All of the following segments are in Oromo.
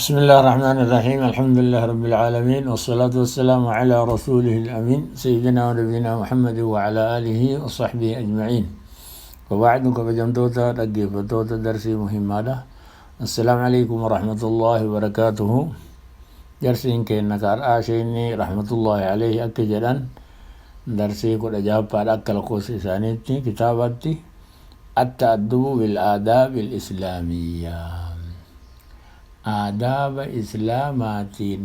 بسم الله الرحمن الرحيم الحمد لله رب العالمين والصلاة والسلام على رسوله الأمين سيدنا ونبينا محمد وعلى آله وصحبه أجمعين وبعد كبجمتوتا رقيفتوتا درسي مهمة السلام عليكم ورحمة الله وبركاته درسين كأنك أرآشيني رحمة الله عليه أكجرا درسي كل أجاب بعد أكل قوس إسانيتي كتابتي التأدب بالآداب الإسلامية آداب إسلاماتين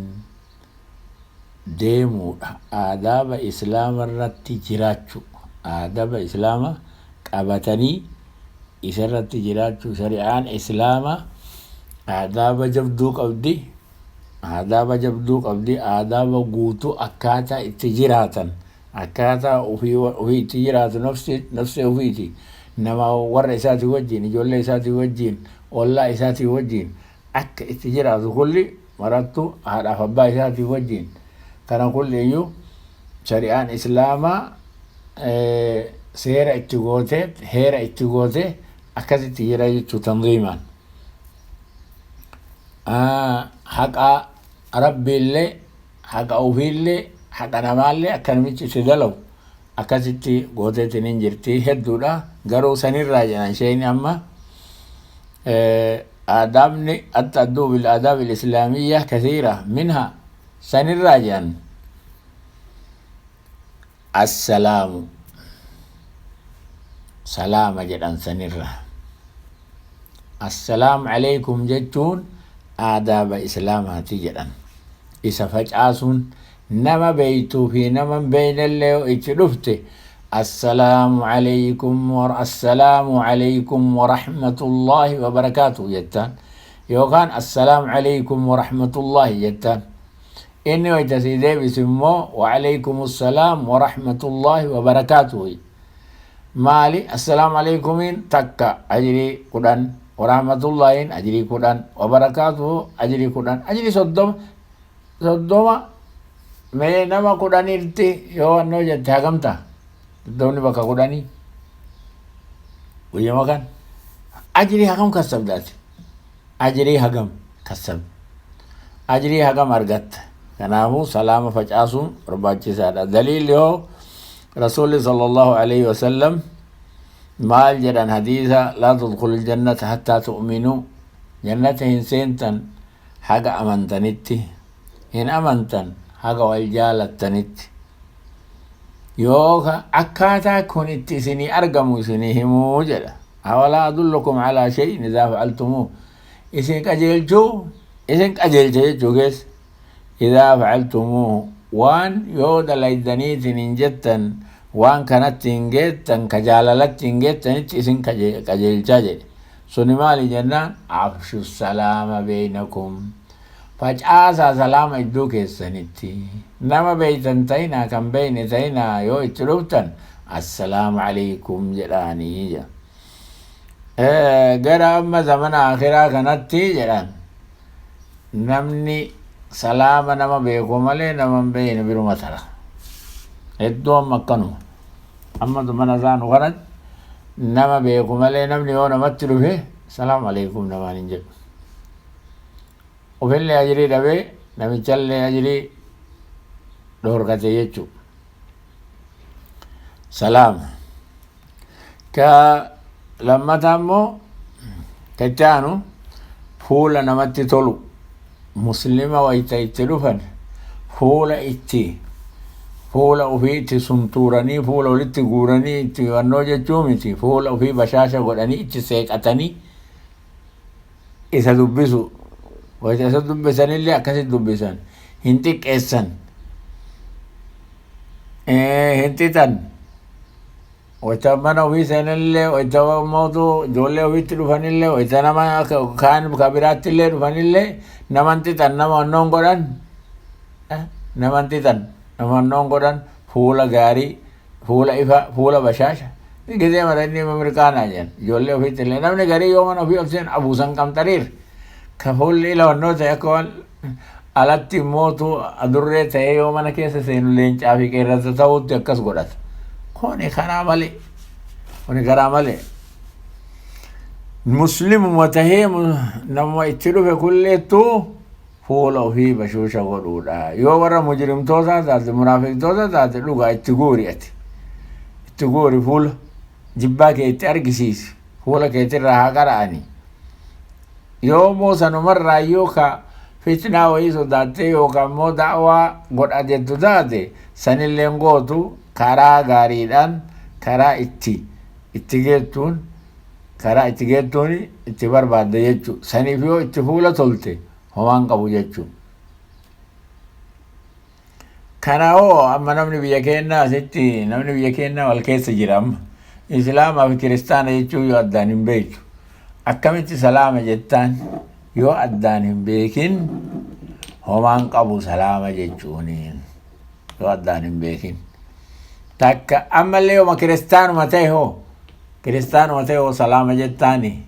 ديمو آداب إسلام الرتي جراتشو آداب إسلام قابتني إسرتي جراتشو شريعان إسلام آداب جبدوك أبدي آداب جبدوك أبدي آداب قوتو أكاتا اتجراتا أكاتا وفي اتجرات نفسي وفيتي نما ور إساتي وجين جول إساتي وجين والله إساتي وجين akka itti jiraatu kulli marattu haadhaaf abbaa isaatii wajjin kana kulli iyyuu shari'aan islaamaa seera itti gootee heera itti gootee akkasitti jira jechuu tanziimaan haqa rabbiillee haqa ofiillee haqa namaallee akkanamitti itti dalagu akkasitti gooteetiin hin jirti hedduudha garuu sanirraa jedhan isheen amma آدابني التأدب بالآداب الإسلامية كثيرة منها سن الراجان السلام سلام جدًا سن السلام عليكم جتون آداب إسلاماتي جدًا إسا فجأسون نما بيتو في نما بين اللي اتلفته السلام عليكم ورحمة الله وبركاته جتان يوكان السلام عليكم ورحمة الله جتان إني ويتسيدي بسمو وعليكم السلام ورحمة الله وبركاته مالي السلام عليكم تكا أجري قدان ورحمة الله أجري قدان وبركاته أجري قدان أجري صدوم نما قدان إرتي يو أنو جت هاقمتا دوني بكا قداني ويا مكان أجري هقم كسب ذات أجري هقم كسب أجري هقم أرجت كنامو سلام فجأسون رباجي سادة دليل يو رسول صلى الله عليه وسلم مال جران حديثا لا تدخل الجنة حتى تؤمنوا جنة سنتن حق أمنتنتي إن أمنتن حق والجالتنتي يوكا أكاتا كنت سني أرقموا سني همو جدا أولا أدلكم على شيء إذا فعلتموه إسنك أجلتو كيس إذا فعلتموه وان يودا ليدنيت ننجتا وان كانت تنجتا كجاللت تنجتا إسنك أجلتا جدا سنمالي جنان عفشوا السلام بينكم فجأسا سلام إدو كيسانيتي نما بيتن تينا كم بين تينا يو اتلوبتن السلام عليكم جراني جا غير أما زمن آخرا كانت جران نمني سلام نما بيكو ملي نما بين برو مثلا إدو أما كانوا أما زمن زانو كانت نما بيكو ملي نمني يو نمتلو فيه السلام عليكم نما ننجب وفي أجري دبي نمي چل أجري دور كته يچو سلام كا لما تامو كتانو فولا نمتي تولو مسلمة ويتا يتلوفن فولا اتي فولا وفي سنتوراني فولا ولتي غوراني اتي ونوجة چومتي فولا وفي بشاشة غوراني اتي سيكتاني إذا دبسو وإذا دبسان اللي أكاسي دبسان هنتك إسان هنتيتان وإذا وفي سان اللي وإذا موتو جولي وفي تلوفان اللي وإذا نما كان بكابرات اللي رفان اللي نمانتيتان نما نون قران نمانتيتان نما نون قران فولا غاري فولا إفا فولا بشاشة كذا مرني ممركانا جان جولي وفي تلي نمني غاري يومنا وفي أبسين أبو سنكم ترير كفولي لو نوتا يكون alatti mootu adurree ta'ee yoo mana keessa seenu leencaa fi qeerransa ta'utti akkas godhata. Kuni karaa malee. Muslimuma tahee nama itti dhufe kulleettuu fuula ofii bashuusha godhuudha. Yoo warra mujrimtootaa taate munaafiqtoota taate dhugaa itti guuri ati. Itti guuri fuula jibbaa kee itti argisiisi. Fuula keetirraa haa qara'ani. Yoo moo sanumarraa yookaan fitnaa wayii sodaattee yookaan immoo da'waa godha jettu taate sanillee gootu karaa gaariidhaan karaa itti geettuun itti barbaadde jechuudha. Saniif yoo itti fuula tolte homaan qabu jechuudha. Kanaafuu amma namni biyya keenyaa wal keessa jira amma. Islaamaa fi kiristaana jechuun yoo addaan hin beeku. Akkamitti salaama jettaan yoo addaan hin beekin homaan qabu salaama jechuun yoo addaan hin beekin. Takka ammallee yooma kiristaanuma ta'e hoo salaama jettaani.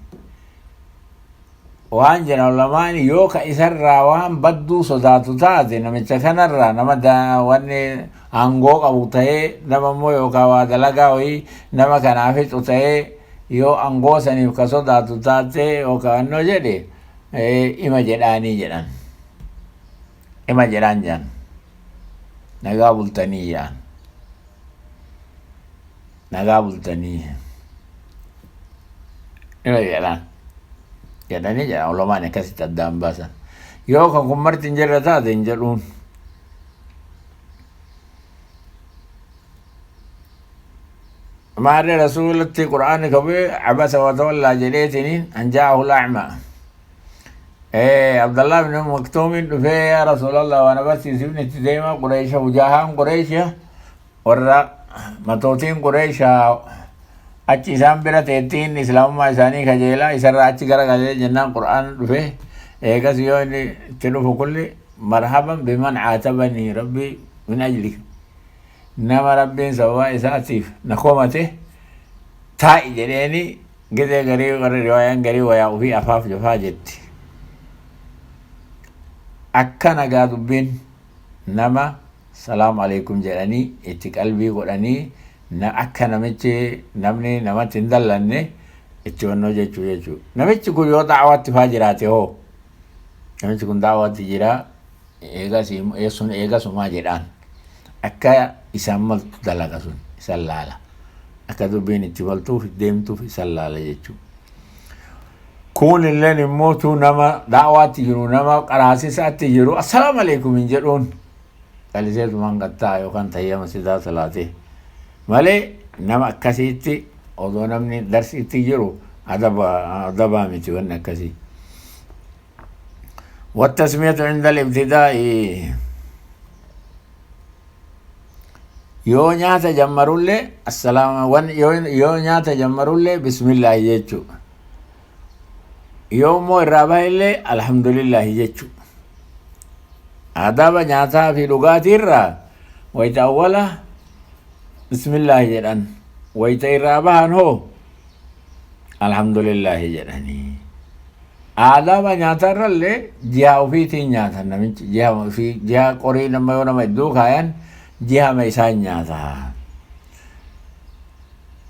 Waan jedhan lamaan yoo ka isarraa waan badduu sodaatu taate namicha kanarraa nama wanni aangoo qabu ta'ee nama immoo yookaan waa dalagaa wayii nama kanaaf fixu ta'ee yoo aangoo saniif ka sodaatu taate yookaan annoo jedhe ima jedhaanii jedhan. Ima jedhaan jedhan. Nagaa bultanii jedhan. Nagaa bultanii. Ima jedhaan. Jedhanii jedhan ulamaan akkasitti addaan baasan. Yoo kan kun marti hin jirre taate hin jedhuun. Maarree rasuulatti qura'aanni kabee cabasa watawallaa jedheetiniin an jaa'ahu la'acmaa. Abdallah bin Maktuumin dhufee yaa Rasuulallah waan agarsiisifni itti deema Qureesha hujahaan Qureesha warra matootiin Qureesha achi isaan bira teettiin islaamummaa isaanii kajeelaa isarraa achi garagalee jennaan qura'aan dhufee eegas yoo inni itti dhufu kulli marhaban biman caatabanii rabbii min ajlika. Nama rabbiin sababa isaatiif na komate taa'i jedheeni gidee garii warra riwaayaan garii wayaa ofii afaaf jofaa jetti. Akka nagaa dubbiin nama salaamu alaikum jedhanii itti qalbii godhanii akka namni namatti hin dallanne itti wannoo jechuudha. Namichi kun yoo da'awaatti faa jiraate hoo namichi kun da'awaatti jira eegasumaa jedhaan akka isaan maltu dalaga sun isan laala. Akka dubbiin itti maltuuf deemtuuf isan laala jechuudha. Kun illeen immoo nama da'awaatti jiru nama qaraasisaatti jiru assalaamu alaikum hin jedhuun qaliseetumaan gattaa yookaan tayyama sidaa salaatee malee nama akkasiitti odoo namni darsiitti jiru adabaa miti wanni akkasii. Wattasmiyatu inda al-ibtidaa'i yoo nyaata jammarullee yoo nyaata jammarullee bismillaahi jechuudha. Yoo immoo irraa bahillee alhamdulillahi jechuudha. Adaba nyaataa fi dhugaatii irraa wayita awwala bismillaahi jedhan wayita irraa bahan hoo alhamdulillahi jedhanii. Adaba nyaataa irrallee jiha ofiitiin nyaatan namichi jiha qorii nama yoo nama iddoo kaayan jihama isaan nyaata.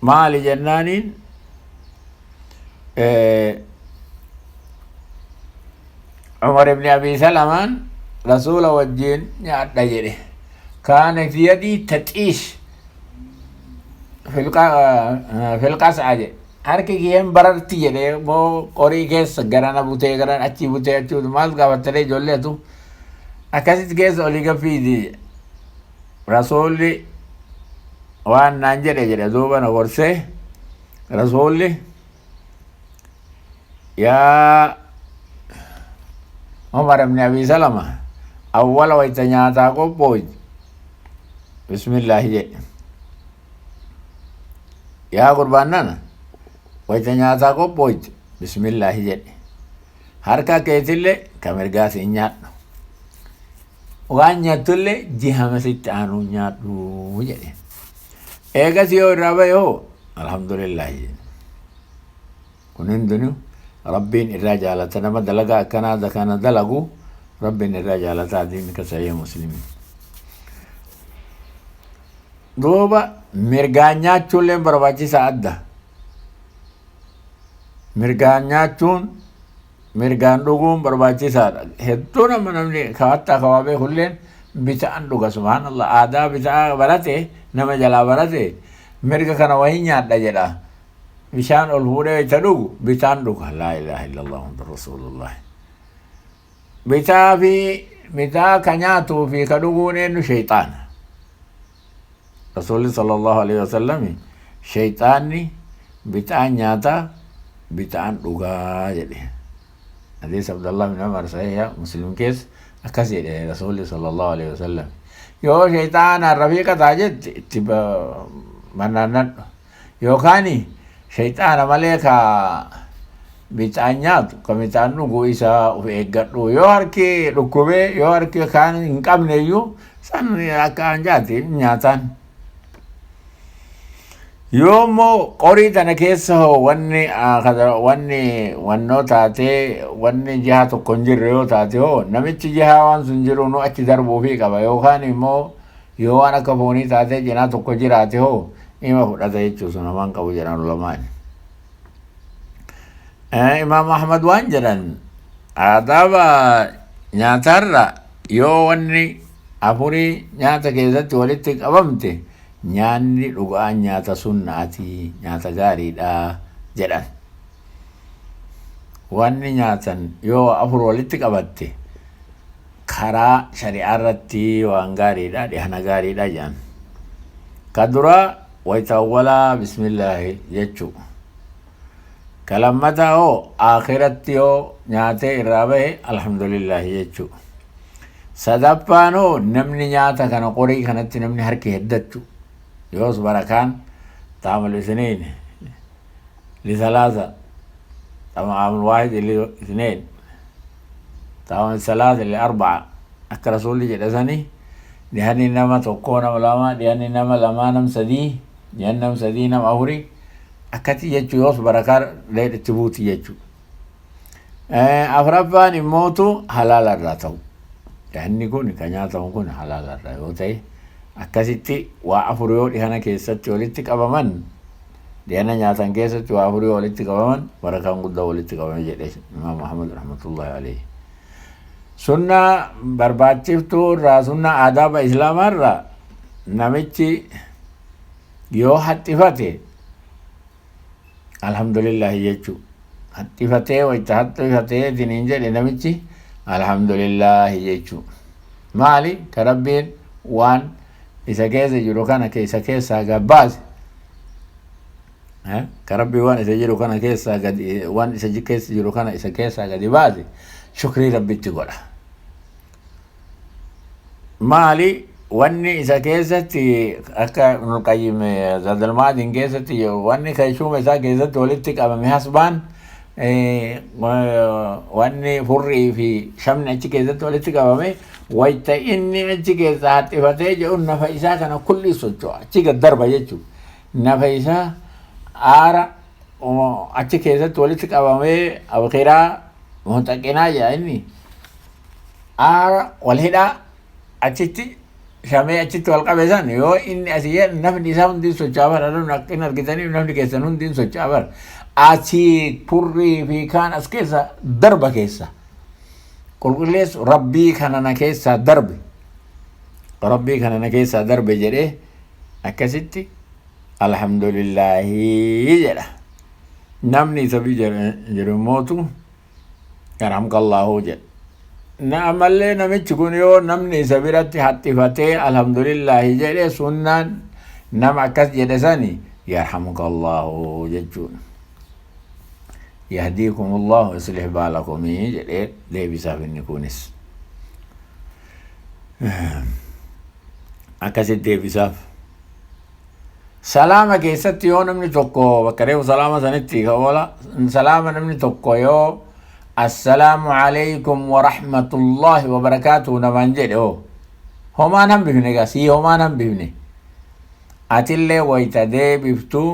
Maali jennaaniin Umar ibn Abi Salamaan rasuula wajjin nyaadha jedhe. Kaanat yadii taxiish filqas'a jedhe. Harki kiyyeen bararti jedhe moo qorii keessa garana butee garan achi butee achuutu maal gaafattaree ijoolleetu akkasitti keessa olii gaffiiti. Rasuulli waan naan jedhe duuba na gorsee rasuulli yaa Umar ibn Abi Salama awwala wayita nyaataa qophooyti bismillaahi jedhe. Yaa gurbaan nana wayita nyaataa qophooyti bismillaahi jedhe. Harka keetillee ka mirgaa siin nyaadhu. Waan nyaatullee jihama sitti aanuu nyaadhu jedhe. Eegas yoo irraa bahe hoo alhamdulillahi jedhe. Kun hundinuu rabbiin irraa jaalata nama dalagaa akkanaa kana dalagu rabbiin irraa jaalataa diin ka sahih Muslim. Duuba mirgaan nyaachuullee barbaachisaa adda. Mirgaan nyaachuun mirgaan dhuguun barbaachisaadha. Hedduu nama namni kawaattaa kawaabee hulleen bitaan dhuga subhaanallah. Aadaa bitaa barate nama jalaa barate mirga kana wahii nyaadha jedha. Bishaan ol fuudhee itti dhugu bitaan dhuga. Laa ilaaha illallah muhammadu rasuulullah. Bitaa ka nyaatuu fi ka dhuguun eenyu shayxaana. Rasuulli sallallahu alaihi wasallam shayxaanni bitaan nyaataa bitaan dhugaa jedhe. Hadis Abdullah bin Umar sahih Muslim kees akkas jedhe Rasuulli sallallahu alaihi wasallam. Yoo shayxaana rafiiqa taajet itti mannannadhu yookaan shayxaana malee ka bitaan nyaatu ka bitaan dhugu isaa of eeggadhu. Yoo harki dhukkubee yoo harki kaan hin qabne iyyuu san akka anjaati nyaataan. Yoo immoo qorii tana keessa hoo wannoo taatee wanni jiha tokko hin jirre yoo taate hoo namichi jiha waan sun jiru nu achi darbuufii qaba. Yookaan immoo yoo waan akka foonii taatee jinaa tokko jiraate hoo ima fudhata jechuu sun namaan qabu jedhan ulamaan. Imaam Ahmad waan jedhan aadaaba nyaatarra yoo wanni afurii nyaata keessatti walitti qabamte nyaanni dhugaan nyaata sunnaati nyaata gaariidha jedhan. Wanni nyaatan yoo afur walitti qabatte karaa shari'aa irratti waan gaariidha dhihana gaariidha jedhan. Ka dura wayita awwalaa bismillaahi jechuu. Ka lammataa hoo akhiratti yoo nyaatee irraa bahe alhamdulillahi jechuu. Sadaffaan hoo namni nyaata kana qorii kanatti namni harki heddachuu. يوز بركان تعمل اثنين لثلاثة تعمل واحد لاثنين تعمل ثلاثة لأربعة أكل رسول جلسني لهني نما توقونا ملاما لهني نما لما نم سدي لهنم سدي نم أوري أكتي يجو يوز بركان ليت تبوتي يجو أفربان يموتوا حلال الراتو يعني كوني كنياتا كوني حلال الراتو akkasitti waa afur yoo dhihana keessatti walitti qabaman dhihana nyaatan keessatti waa afur yoo walitti qabaman barakaan guddaa walitti qabame jedhe Imaam Ahmad rahmatullahi alayhi. Sunna barbaachiftuu irraa sunna aadaaba islaamaa irraa namichi yoo haxxifate alhamdulillahi jechuu. Haxxifatee wayita haxxifatee diniin jedhe namichi alhamdulillahi jechuu. Maali ka rabbiin waan isa keessa jiru kana isa keessaa gabbaase. Ka rabbi waan isa jiru kana keessaa gadi waan isa keessa jiru kana isa keessaa gadi baase shukrii rabbitti godha. Maali wanni isa keessatti akka Ibnul Qayyim Zadul Ma'aadin keessatti wanni kashuuma isaa keessatti walitti qabame hasbaan wanni furrii fi shamni achi keessatti walitti qabame wayita inni achi keessa haxxifatee jedhuun nafa isaa kana kulli socho'a achi gad darba jechuudha. Nafa isaa aara achi keessatti walitti qabamee abiqiraa muxaqinaa jedha inni aara wal hidhaa achitti shamee achitti wal qabe san yoo inni asii jedhu nafni isaa hundi socho'aa bara aduu akka argitanii nafni keessan hundi socho'aa bara asii furrii fi kaan as keessa darba keessa. Qulqulleessu rabbii kana na keessaa darbe rabbii kana na keessaa darbe jedhee akkasitti alhamdulillahi jedha. Namni isa jedhu mootu yarhamkallahu jedha. Ammallee namichi kun yoo namni isa biratti haxxifatee alhamdulillahi jedhee sunnaan nama akkas jedhe sani yarhamkallahu jechuudha. يهديكم الله ويصلح بالكم جديد ليه بسبب النكونس أكاسد دي بسبب سلامة كيست يو نمني توقو بكريو سلامة سنتي كولا سلامة نمني توقو يو السلام عليكم ورحمة الله وبركاته نمانجد هما نم بفني قاسي هما نم بفني أتلي ويتدي بفتو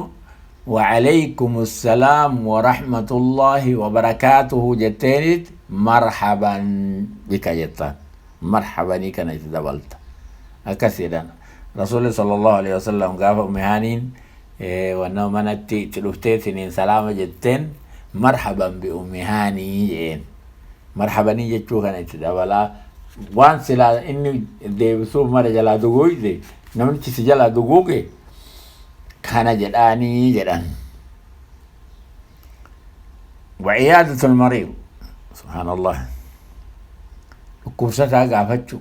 وعليكم السلام ورحمة الله وبركاته جتينت مرحبا بك جتان مرحبا بك نتدبلت أكثرا رسول صلى الله عليه وسلم قال مهانين وأنه من تلفتين سلام جتين مرحبا بأم هاني جين مرحبا يجتشو كان يتدابلا وان سلا إني دي بسوف مرة جلا دقوي دي نمنتي سجلا دقوقي كان جداني جدان وعيادة المريض سبحان الله كوسة قافتشو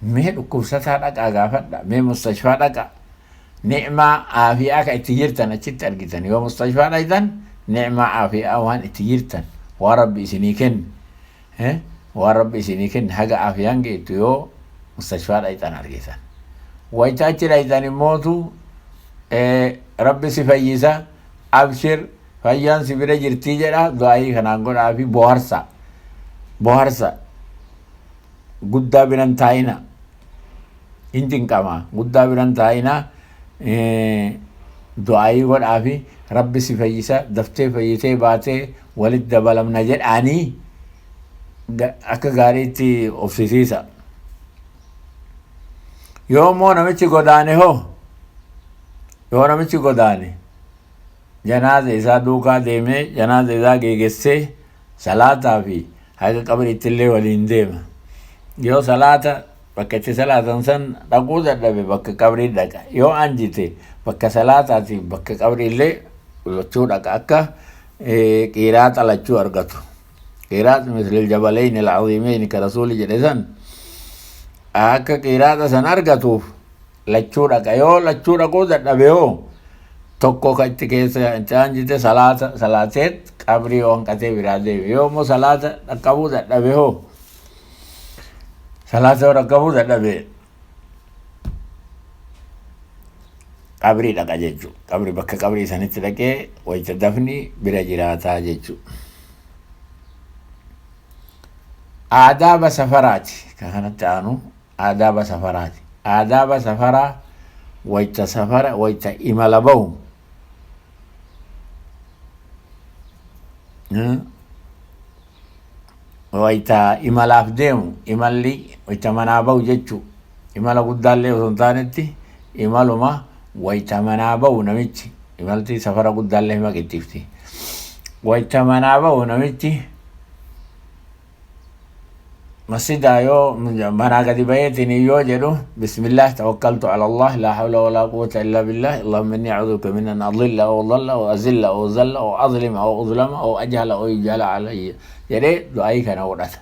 مين كوسة قافت مين مستشفى دقا نعمة عافية كتيرتنا تشت أرجتني ومستشفى أيضا نعمة عافية وان تيرتن وربي سنيكن وربي سنيكن حاجة عافية جيت يو مستشفى أيضا أرجتن ويتأجل أيضا الموتو ربي سفيسا أبشر فيان سبيرة جرتي جرا دعائي خنانقول عافي بوهرسا قدا بنان تاينا انتن كما قدا بنان تاينا دعائي قول عافي ربي سفيسا دفتي فيتي باتي ولد دبلم نجد آني أكا غاريتي أفسيسيسا يومو نمچي قداني هو يوم نمچي قداني جنازة إذا دوكا ديمي جنازة إذا جيجسي صلاة في هاي قبر التلي والإنديم يو صلاة بكتي صلاة سن تقول دبي بك قبر دكا يو أنجتي بك صلاة في بك قبر اللي لچو دكا أكا قيرات لچو أرغتو قيرات مثل الجبلين العظيمين كرسول جدسن أكا قيرات سن أرغتو لچو دكا يو لچو دكو دبي هو tokko katti keessa intaan jite salaateet qabrii onqatee biraa deebi yoo immoo salaata dhaqqabuu dadhabe hoo salaata yoo dhaqqabuu dadhabe qabrii dhaqa jechuu qabrii bakka qabrii sanitti dhaqee wayita dafni bira jiraataa jechuu aadaaba safaraati kanatti aanu aadaaba safaraati aadaaba safaraa wayita safara wayita imala bahu wayita imalaaf deemu imalli wayita manaa bahu jechuu imala guddaallee osoo hin taanetti imaluma wayita manaa bahu namichi imalti safara guddaallee hima qixxifti wayita manaa bahu namichi مسجدا يو منا قد بيتني يو جدو بسم الله توكلت على الله لا حول ولا قوة إلا بالله اللهم إني أعوذ بك من أن أضل أو أضل أو أزل أو أزل أو أظلم أو أظلم أو أجهل أو يجهل علي جدي دعائي كان ورث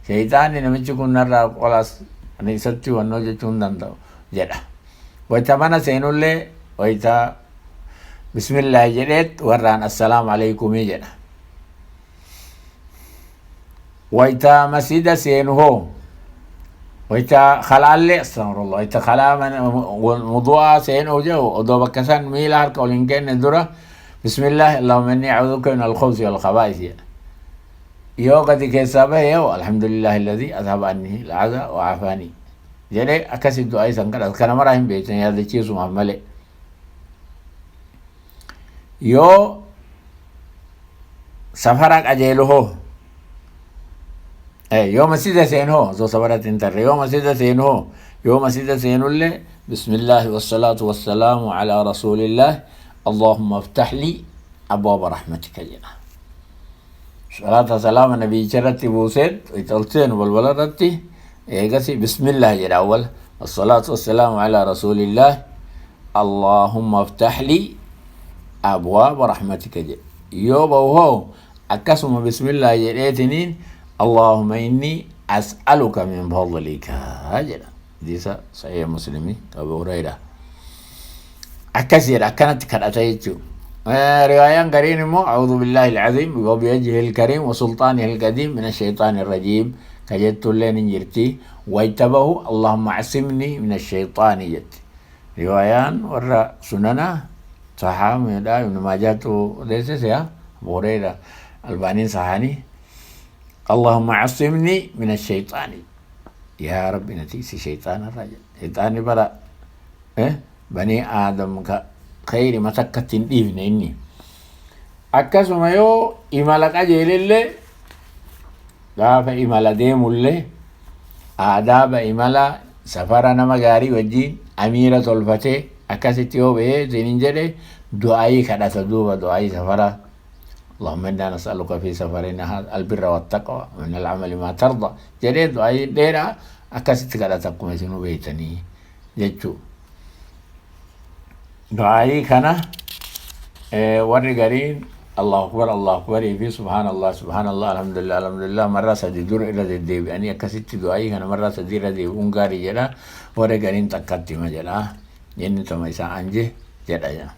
شيطان نمشيكم نرى خلاص أنا ستي ونوجه تندندو جدا ويتمنى سينولي ويتا بسم الله جديد وران السلام عليكم جدا ويتا مسجد سينهو ويتا خلال استغفر الله ويتا خلا من موضوع سينهو جو ودو بكسان ميلا هرك ولنكن الدرة بسم الله اللهم إني أعوذ بك من الخبث والخبائث يو قد كسبه يو الحمد لله الذي أذهب عني العزا وعافاني جري أكسب دعاء سنكر أذكر مراهم بيتنا هذا الشيء سمع ملئ يو سفرك أجيله يوم مسجد سينو زو سبرت انتر يوم مسجد سينو يوم مسجد سينو اللي بسم الله والصلاة والسلام على رسول الله اللهم افتح لي أبواب رحمتك جنا صلاة سلام النبي جرت بوسيد ويتلتين والولدتي إيقاسي بسم الله جنا أول الصلاة والسلام على رسول الله اللهم افتح لي أبواب رحمتك جنا يوم وهو أكسم بسم الله جناتنين اللهم إني أسألك من فضلك هاجنا ديسا صحيح مسلمي أبو هريرة أكثر أكنت كرأتيتشو رواية قرين مو أعوذ بالله العظيم وبوجهه الكريم وسلطانه القديم من الشيطان الرجيم كجدت اللين جرتي ويتبه اللهم عصمني من الشيطان جت روايان ورا سننا صحام يدا من ما جاتو ليس يا أبو هريرة البانين صحاني اللهم عصمني من الشيطان يا رب نتيسي شيطان الرجل شيطان برا بني آدم خير مسكة إبن إني أكسم يو إمالك أجيل اللي غاف إمالا ديم اللي آداب إمالا سفرنا مغاري وجين أميرة الفتح أكست يو بيه زينين جده دعائي كده تدوب دعائي سفرة اللهم إنا نسألك في سفرنا هذا البر والتقوى من العمل ما ترضى جريد أي ديرا أكست كلا تقوم يسنو بيتني جتشو دعائي كنا ورقرين الله أكبر في سبحان الله الحمد لله مرة سديدور إلى الديب أني أكست دعائي كنا مرة سدير الديب أنقاري جلا ورقرين تكتي مجلا جن تميسا أنجي جلا جلا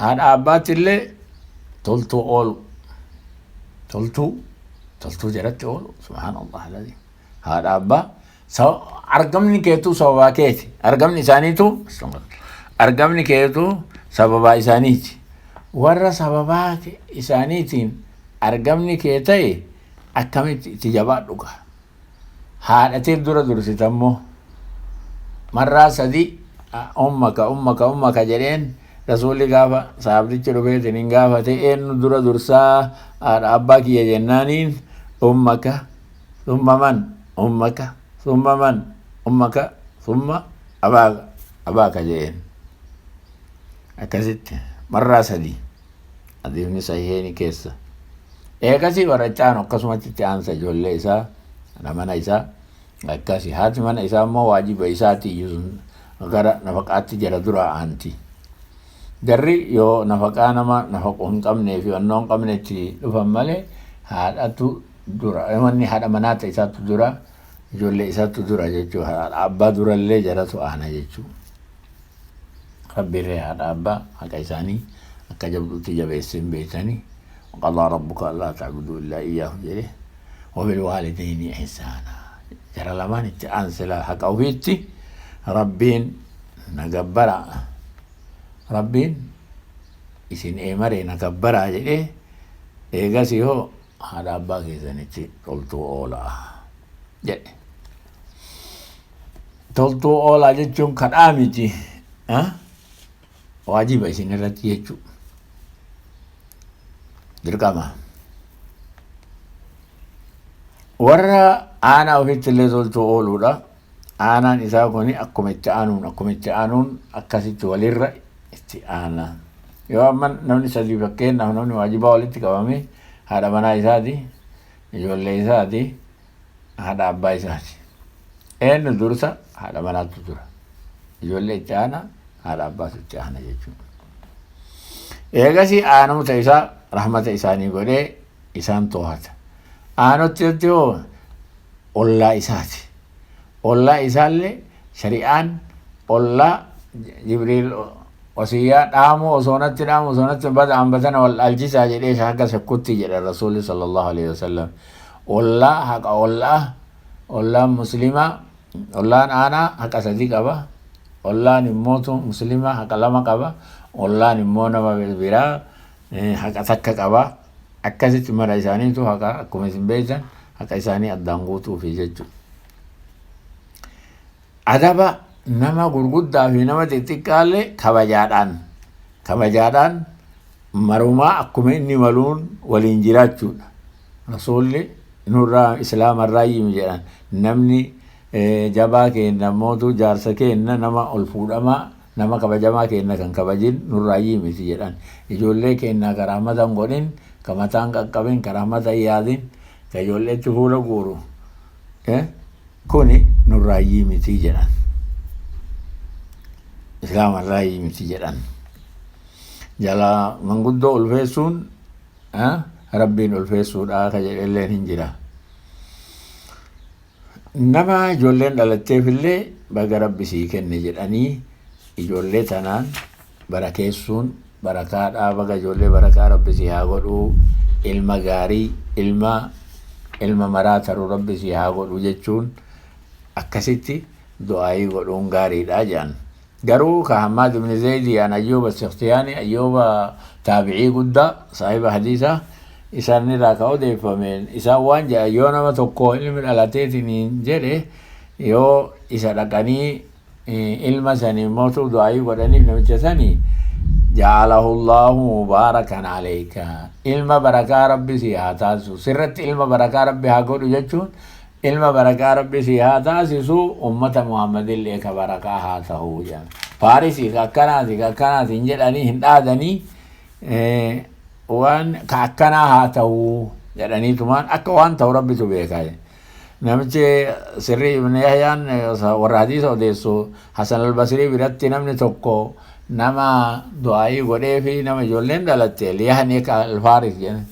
هذا أبات اللي تلتو أول تلتو جرت أول سبحان الله الذي هذا أبا سو أرقمني كيتو سببا كيتي أرقمني إسانيتو أرقمني كيتو سببا إسانيتي ورا سببا إسانيتين أرقمني كيتي أكمل تجابات لك هذا تير دور ستمو مرة سدي أمك جرين رسولي غافا صاحبتي چلوبه تنين غافا تي إن دورا درسا أبا كي جنانين أمك ثم من أمك ثم من أمك ثم أباك جرين أكست مرة سدي أديفني صحيحيني كيسا كسي ورچان وقسمة تيان سجول ليسا نمانا إسا أكاسي هاتي من إسا مو واجب إساتي يزن gara nafaqaatti jala dura aanti jarri yoo nafaqaa nama nafaquu hin qabnee fi wannoo hin qabnetti dhufan malee haadhatu dura manni haadha manaata isaatu dura ijoollee isaatu dura jechuu haadha abbaa durallee jalatu aana jechuu rabbiirree haadha abbaa haqa isaanii akka jabduutti jabeessin beekanii وقضى ربك ألا تعبدوا إلا إياه جله وبالوالدين إحسانا جرى لمان أنسلا حق أوفيتي ربين نجبرا ربين isin mare nakabbara jedhe eegasi hoo haadha abbaa keessanitti toltuu oolaa jedhe. Toltuu oolaa jechuun kadhaa miti waajiba isin irratti jechuu dirqama. Warra aanaa ofitti illee toltuu ooluudha. Aanaan isaa kuni akkuma itti aanuun akkasitti walirra itti aanaa. Yoo amma namni sadii fakkeenyaaf namni waajibaa walitti qabame haadha manaa isaati, ijoollee isaati, haadha abbaa isaati. Eenyu dursa haadha manaatu dura. Ijoollee itti aana, haadha abbaatu itti aana jechuudha. Eegasii aanota isaa rahmata isaanii godhee isaan to'ata. Aanotti hoo ollaa isaati. Ollaa isaallee shari'aan ollaa Jibriil wasiyyaa dhaamu osoonatti bada hambatana wal alchisaa jedhee shaakka shakkutti jedha Rasuulli sallallahu alaihi wasallam. Ollaa haqa ollaan muslimaa ollaan aanaa haqa sadii qaba. Ollaan immootu muslimaa haqa lama qaba. Ollaan immoo nama biraa haqa takka qaba. Akkasitti mara isaaniitu haqa akkuma isin beektan haqa isaanii addaan guutuufi jechuudha. Adaba nama gurguddaa fi nama xixiqqaallee kabajaadhaan marumaa akkuma inni maluun waliin jiraachuudha. Rasuulli nurraa islaamarraa yimi jedhan namni jabaa kenna mootu jaarsa kenna nama ol fuudhamaa nama kabajamaa kenna kan kabajin nurraa yimiti jedhan. Ijoollee kenna karaamata hin godhin ka mataan qaqqabin karaamata hin yaadin ka ijoolleetti fuula guuru kuni nurraa yimiti jedhan. Islaamarraa yimiti jedhan. Jala manguddoo ulfeessuun rabbiin ulfeessuudha ka jedhelleen hin jira. Nama ijoolleen dhalatteefillee baga rabbi sii kenne jedhanii ijoollee tanaan barakeessuun barakaadhaa baga ijoollee barakaa rabbi sii haa godhuu ilma gaarii ilma maraa taruu rabbi sii haa godhuu jechuun akkasitti du'aayii godhuun gaariidha jedhan. Garuu ka Hammaad ibn Zayd an Ayyuba Sikhtiyani Ayyuba taabicii guddaa saahiba hadiisaa isaan irraa ka odeeffameen isaan waan jedhan yoo nama tokko ilmi dhalateetiin jedhe yoo isa dhaqanii ilma sanii mootu du'aayii godhaniif namicha sanii ja'alahu Allahu mubaarakan alayka ilma barakaa rabbi si haa taasisu sirratti ilma barakaa rabbi haa godhu jechuun ilma barakaa rabbi si haa taasisu ummata muhammadillee ka barakaa haa ta'uu jedhan faarisii ka akkanaati hin jedhanii hin dhaadanii waan ka akkanaa haa ta'uu jedhaniitumaan akka waan ta'u rabbitu beekaa namichi sirrii ibn yahyaan warra hadiisa odeessu hasan albasrii biratti namni tokko nama du'aayii godhee fi nama ijoolleen dhalatte liyahanii ka alfaaris jedhan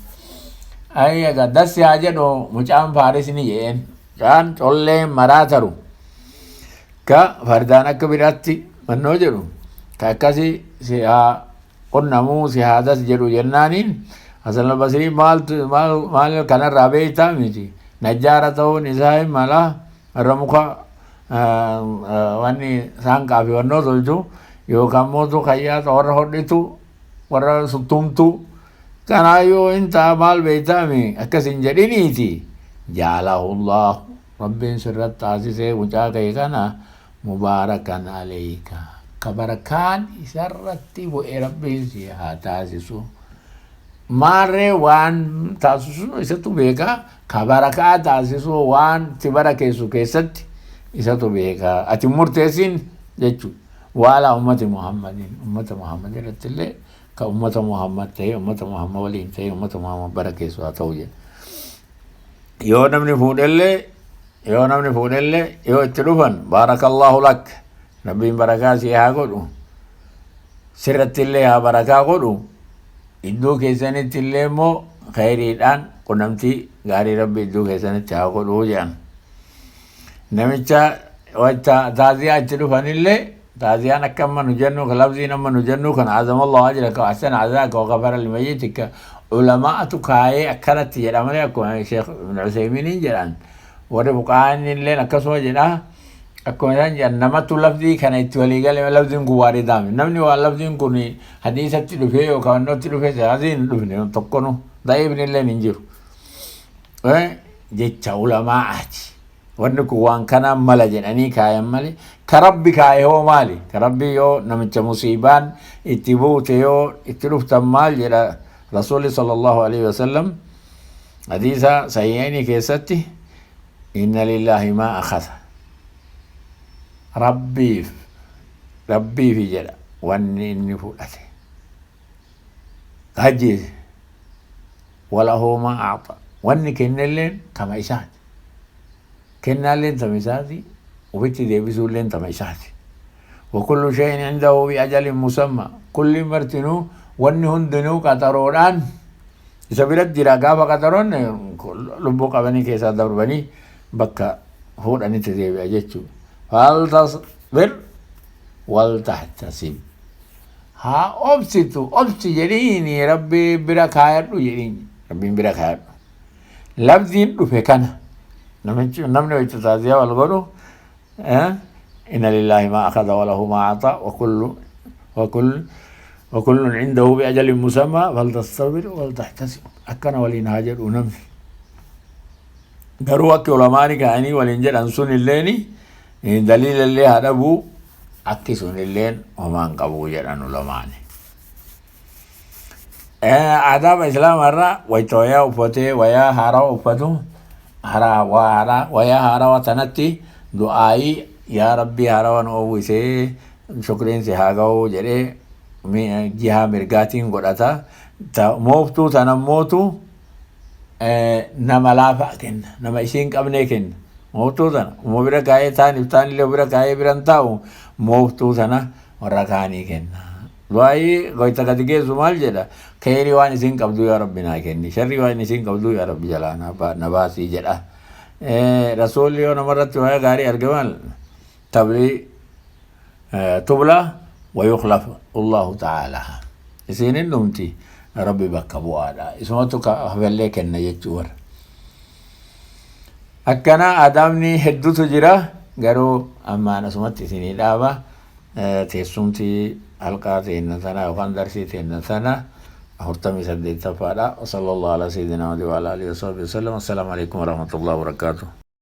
ayya gaddassi haa jedhu mucaan faaris ni jedheen mucaan collee maraa taru ka fardaan akka biraatti mannoo jedhu ka akkasi si haa qunnamuu si haadas jedhu jennaaniin hasan albasrii maal kanarraa beektaa miti najjaara ta'uun isaa mala irra muka wanni saanqaa fi wannoo tolchu yookaan mootu kayyaata warra hodhitu warra suttumtu kanaayyuu inta maal beeytaami akkas hin jedhiniiti jaalahullah rabbiin sirratti taasisee mucaa kee kana mubaarakan aleyka ka barakaan isarratti bu'e rabbiin si haa taasisu maarree waan taasisu isatu beekaa ka barakaa taasisu waan ti barakeessu keessatti isatu beekaa ati murteessin jechuudha waala ummati muhammad irratti illee ka ummata muhammad ta'e ummata muhammad waliin ta'e ummata muhammad barakeessu haa ta'u jedha yoo namni fuudhellee yoo itti dhufan baarakallahu lak rabbiin barakaa si haa godhu sirratti illee haa barakaa godhu iddoo keessanitti illee immoo khayriidhaan qunnamtii gaarii rabbi iddoo keessanitti haa godhu jedhan namicha wacca taaziyaa itti dhufan illee taaziyaan akka amma nu jennu ka labziin amma nu jennu kan azamallahu ajraka wa ahsana azaaka wa ghafara limayyitika ulamaatu kaayee akkanatti jedha malee akkuma sheekh ibn Usaymiiniin jedhan warri fuqahaan illee akkasuma jedha akkuma isaan jedhan namatu lafdii kana itti walii galee lafdiin kun waarii daami namni waan lafdiin kun hadiisatti dhufee yookaan wannootti dhufee hadiin hin dhufne tokkonu da'iifni illee hin jiru jecha ulamaa'aati wanni kun waan kanaan mala jedhanii kaayan malee ka rabbi kaaye hoo maali ka rabbi yoo namicha musiibaan itti buute yoo itti dhuftan maal jedha rasuulli sallallahu alaihi wasallam hadiisa sahihaini keessatti inna lillahi maa akhadha rabbiifi jedha wanni inni fudhate hajjiise walahu maa a'ta wanni kennelleen kama isaati kennaalleen tama isaati ufitti deebisuulleen tama isaati وكل شيء عنده بأجل مسمى كل مرتنو wanni hundinuu qaxaroodhaan isa biratti jira gaafa qaxaroon lubbuu qabanii keessaa darbanii bakka fuudhanitti deebi'a jechuudha faltasbir waltahtasib haa obsitu obsi jedhiini rabbi bira kaayadhu jedhiin rabbiin bira kaayadhu labdiin dhufe kana namni wayta taaziyaa wal godhu inna lillahi ma akhadha wa lahu ma ata وكل عنده بأجل مسمى فلتصبر ولتحتسب أكنا ولين هاجر ونمي قالوا أكي علماني كأني ولنجل أنسون الليني دليل اللي هدبو أكي سون اللين وما انقبوا جران علماني آداب إسلام هرى ويتويا وفتي ويا هارا وفتو هرا ويا هارا وتنتي دعائي يا ربي هارا ونووي شكرين سيهاقو جري jiha mirgaatiin godhata mooftuu tana mootu nama laafaa kenna nama isiin qabnee kenna mooftuu tana umo bira kaayee taaniif taanillee bira kaayee biran taa'u mooftuu tana warra kaanii kenna du'aayii goyta gadi geessu maal jedha khayrii waan isiin qabdu yaa rabbi naa kenni sharrii waan isiin qabdu yaa rabbi jalaa na baasii jedha rasuulli yoo namarratti waa gaarii arge maal tablii tublaa ويخلف الله تعالى إسين النمتي ربي بكبو هذا اسمه هبلك النجور أكنا آدمني هدو تجرا قالوا أما أنا سمعت سنين دابا تسمتي حلقات إن ثنا وكان درسي إن ثنا هرتمي سديت فادا وصلى الله على سيدنا وعلى آله وصحبه وسلم السلام عليكم ورحمة الله وبركاته